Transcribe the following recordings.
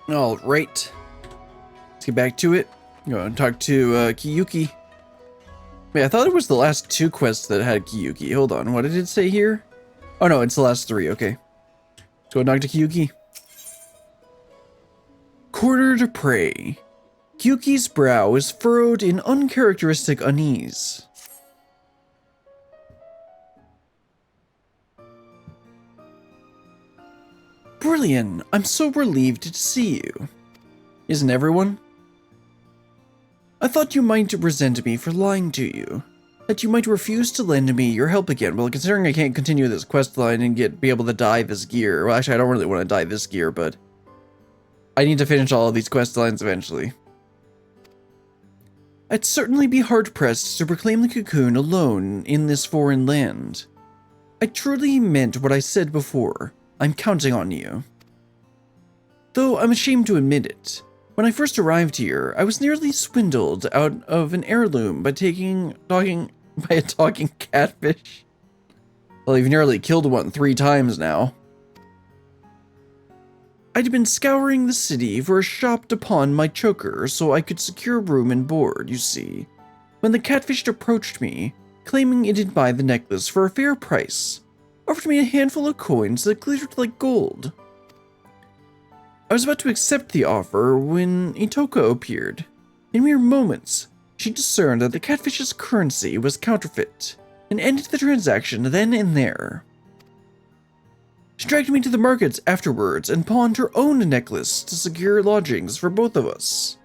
All right, let's get back to it. Go and talk to Kuiyki. Wait, I thought it was the last two quests that had Kuiyki. Hold on, what did it say here? Oh no, it's the last three, okay. Let's go and talk to Kuiyki. Quarter to prey. Kuiyki's brow is furrowed in uncharacteristic unease. Brilliant, I'm so relieved to see you. Isn't everyone? I thought you might resent me for lying to you. That you might refuse to lend me your help again. Well, considering I can't continue this quest line and be able to dye this gear. Well, actually, I don't really want to dye this gear, but I need to finish all of these quest lines eventually. I'd certainly be hard-pressed to proclaim the cocoon alone in this foreign land. I truly meant what I said before. I'm counting on you. Though I'm ashamed to admit it, when I first arrived here, I was nearly swindled out of an heirloom by a talking catfish. Well, you've nearly killed one 3 times now. I'd been scouring the city for a shop to pawn my choker so I could secure room and board, you see, when the catfish approached me, claiming it'd buy the necklace for a fair price, offered me a handful of coins that glittered like gold. I was about to accept the offer when Itoko appeared. In mere moments, she discerned that the catfish's currency was counterfeit, and ended the transaction then and there. She dragged me to the markets afterwards and pawned her own necklace to secure lodgings for both of us.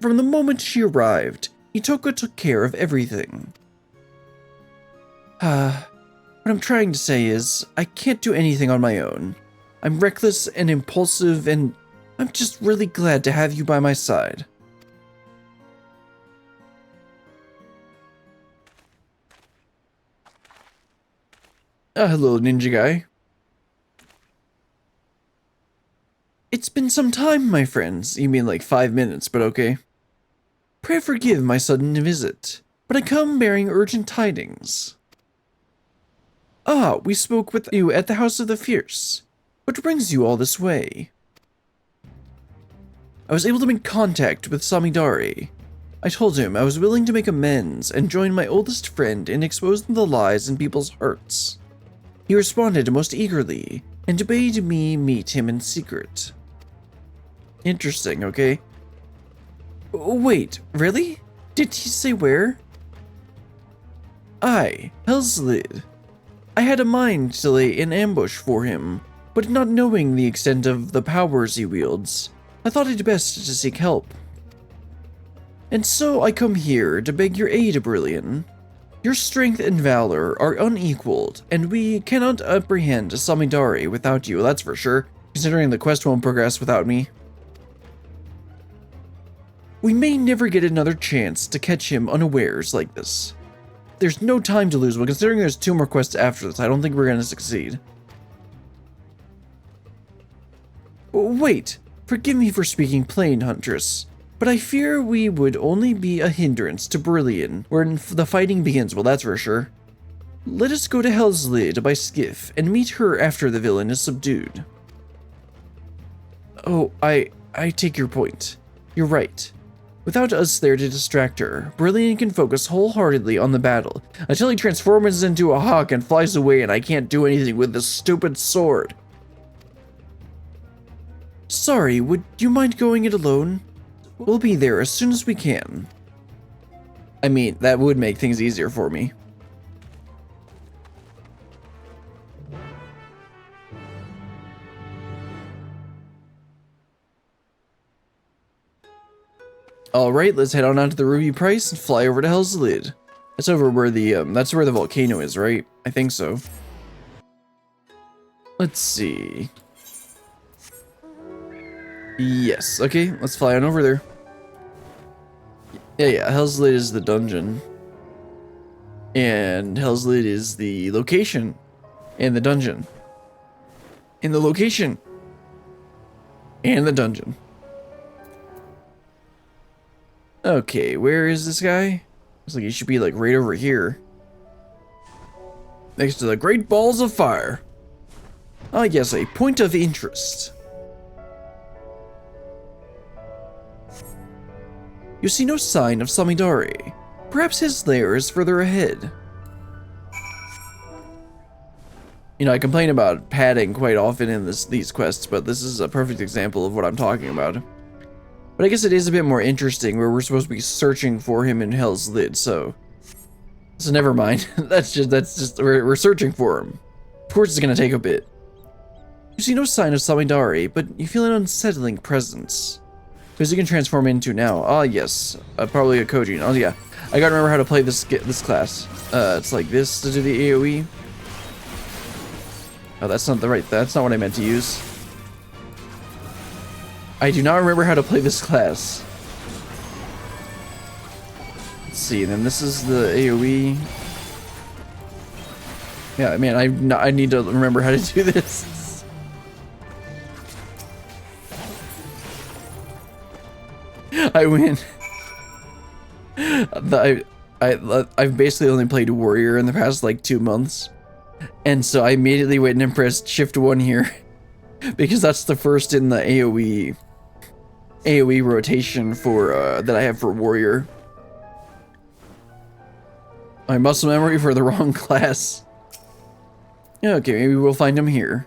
From the moment she arrived, Itoko took care of everything. What I'm trying to say is, I can't do anything on my own. I'm reckless and impulsive, and I'm just really glad to have you by my side. Hello, ninja guy. It's been some time, my friends. You mean like 5 minutes, but okay. Pray forgive my sudden visit, but I come bearing urgent tidings. Ah, we spoke with you at the House of the Fierce. What brings you all this way? I was able to make contact with Samidare. I told him I was willing to make amends and join my oldest friend in exposing the lies in people's hearts. He responded most eagerly and bade me meet him in secret. Interesting, okay? Wait, really? Did he say where? Aye, Hell's Lid. I had a mind to lay an ambush for him, but not knowing the extent of the powers he wields, I thought it best to seek help. And so I come here to beg your aid, Brillian. Your strength and valor are unequaled, and we cannot apprehend Samidare without you, that's for sure, considering the quest won't progress without me. We may never get another chance to catch him unawares like this. There's no time to lose, but considering there's 2 more quests after this, I don't think we're going to succeed. Wait, forgive me for speaking plain, Huntress, but I fear we would only be a hindrance to Brillian when the fighting begins, well that's for sure. Let us go to Hell's Lid by skiff and meet her after the villain is subdued. Oh, I take your point. You're right. Without us there to distract her, Brillian can focus wholeheartedly on the battle, until he transforms into a hawk and flies away and I can't do anything with this stupid sword. Sorry, would you mind going it alone? We'll be there as soon as we can. I mean, that would make things easier for me. Alright, let's head on out to the Ruby Price and fly over to Hell's Lid. That's over where that's where the volcano is, right? I think so. Let's see. Yes, okay, let's fly on over there. Yeah, Hell's Lid is the dungeon. And Hell's Lid is the location. And the dungeon. And the location. And the dungeon. Okay, where is this guy? Looks like he should be like right over here. Next to the Great Balls of Fire. Ah yes, a point of interest. You see no sign of Samidare. Perhaps his lair is further ahead. You know, I complain about padding quite often in these quests, but this is a perfect example of what I'm talking about. But I guess it is a bit more interesting where we're supposed to be searching for him in Hell's Lid, so never mind. that's just we're searching for him. Of course it's gonna take a bit. You see no sign of Samidare, but you feel an unsettling presence. Who's he gonna transform into now? Ah, yes, probably a Kojin. Oh yeah, I gotta remember how to play this class. It's like this to do the AoE. Oh, that's not what I meant to use. I do not remember how to play this class. Let's see, then this is the AoE. Yeah, man, I need to remember how to do this. I win. I've basically only played Warrior in the past like 2 months. And so I immediately went and pressed Shift 1 here. Because that's the first in the AoE rotation for that I have for Warrior. My muscle memory for the wrong class. Okay, maybe we'll find him here.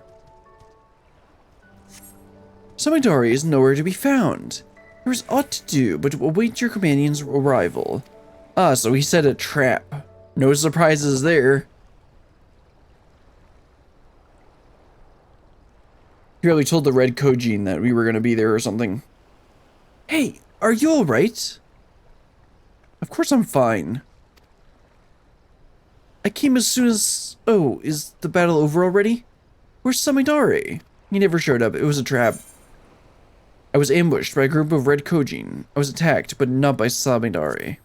Samidare is nowhere to be found. There is aught to do but to await your companion's arrival. Ah, so he set a trap. No surprises there. He probably told the red Kojin that we were gonna be there or something. Hey, are you alright? Of course I'm fine. I came as soon as... Oh, is the battle over already? Where's Samidare? He never showed up. It was a trap. I was ambushed by a group of red Kojin. I was attacked, but not by Samidare.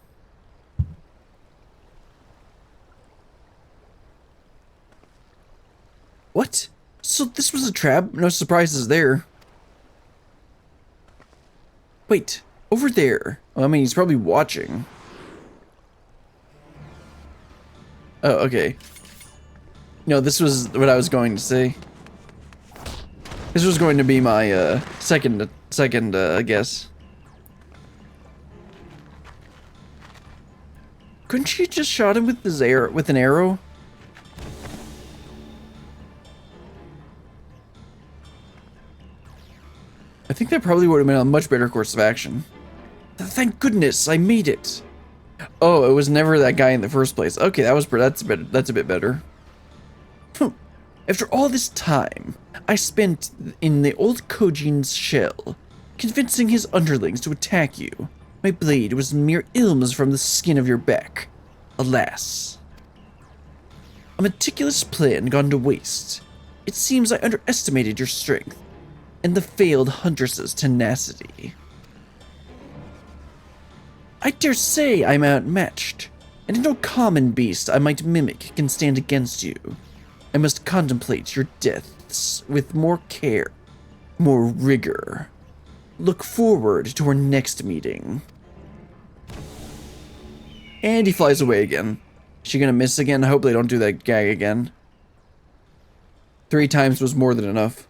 What? So this was a trap? No surprises there. Wait, over there. Well, I mean, he's probably watching. Oh, okay. No, this was what I was going to say. This was going to be my second guess. Couldn't she just shot him with an arrow? I think that probably would have been a much better course of action. Thank goodness, I made it. Oh, it was never that guy in the first place. Okay, that's a bit better. After all this time, I spent in the old Kojin's shell, convincing his underlings to attack you. My blade was mere ilms from the skin of your back. Alas. A meticulous plan gone to waste. It seems I underestimated your strength, and the failed huntress's tenacity. I dare say I'm outmatched, and no common beast I might mimic can stand against you. I must contemplate your deaths with more care, more rigor. Look forward to our next meeting. And he flies away again. Is she gonna miss again? I hope they don't do that gag again. 3 times was more than enough.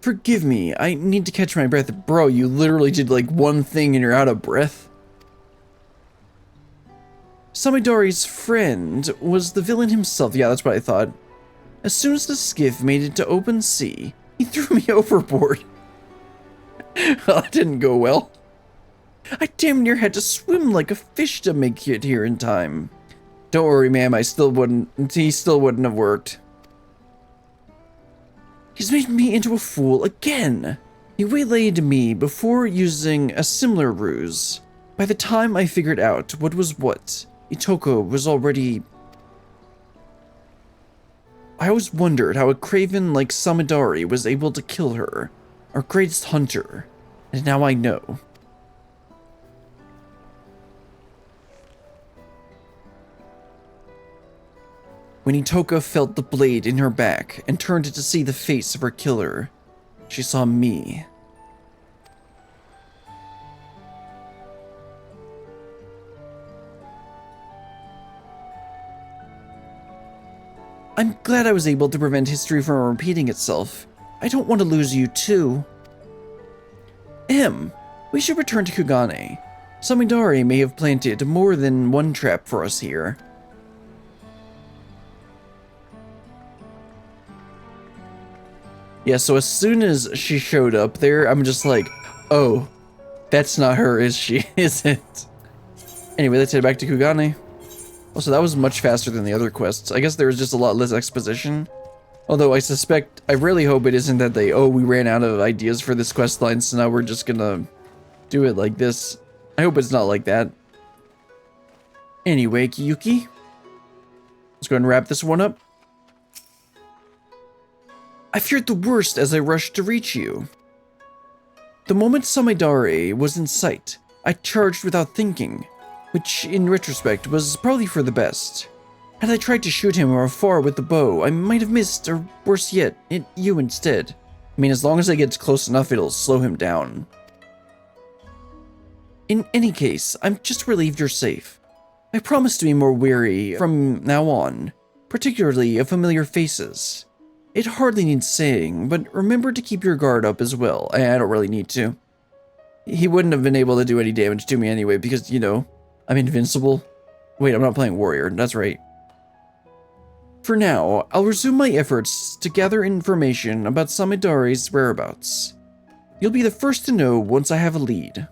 Forgive me, I need to catch my breath. Bro, you literally did like one thing and you're out of breath. Samidare's friend was the villain himself. Yeah, that's what I thought. As soon as the skiff made it to open sea, he threw me overboard. Well, that didn't go well. I damn near had to swim like a fish to make it here in time. Don't worry, ma'am, he still wouldn't have worked. He's made me into a fool again. He waylaid me before using a similar ruse. By the time I figured out what was what, Itoko was already... I always wondered how a craven like Samidare was able to kill her, our greatest hunter, and now I know. When Itoka felt the blade in her back and turned to see the face of her killer, she saw me. I'm glad I was able to prevent history from repeating itself. I don't want to lose you too. We should return to Kugane. Samidare may have planted more than one trap for us here. Yeah, so as soon as she showed up there, I'm just like, oh, that's not her, is she? Is it? Anyway, let's head back to Kugane. Also, that was much faster than the other quests. I guess there was just a lot less exposition. Although I really hope it isn't that we ran out of ideas for this quest line, so now we're just gonna do it like this. I hope it's not like that. Anyway, Kuiyki, let's go ahead and wrap this one up. I feared the worst as I rushed to reach you. The moment Samidare was in sight, I charged without thinking, which, in retrospect, was probably for the best. Had I tried to shoot him from afar with the bow, I might have missed, or worse yet, hit you instead. I mean, as long as I get close enough, it'll slow him down. In any case, I'm just relieved you're safe. I promise to be more wary from now on, particularly of familiar faces. It hardly needs saying, but remember to keep your guard up as well. I don't really need to. He wouldn't have been able to do any damage to me anyway because, you know, I'm invincible. Wait, I'm not playing warrior. That's right. For now, I'll resume my efforts to gather information about Samidare's whereabouts. You'll be the first to know once I have a lead.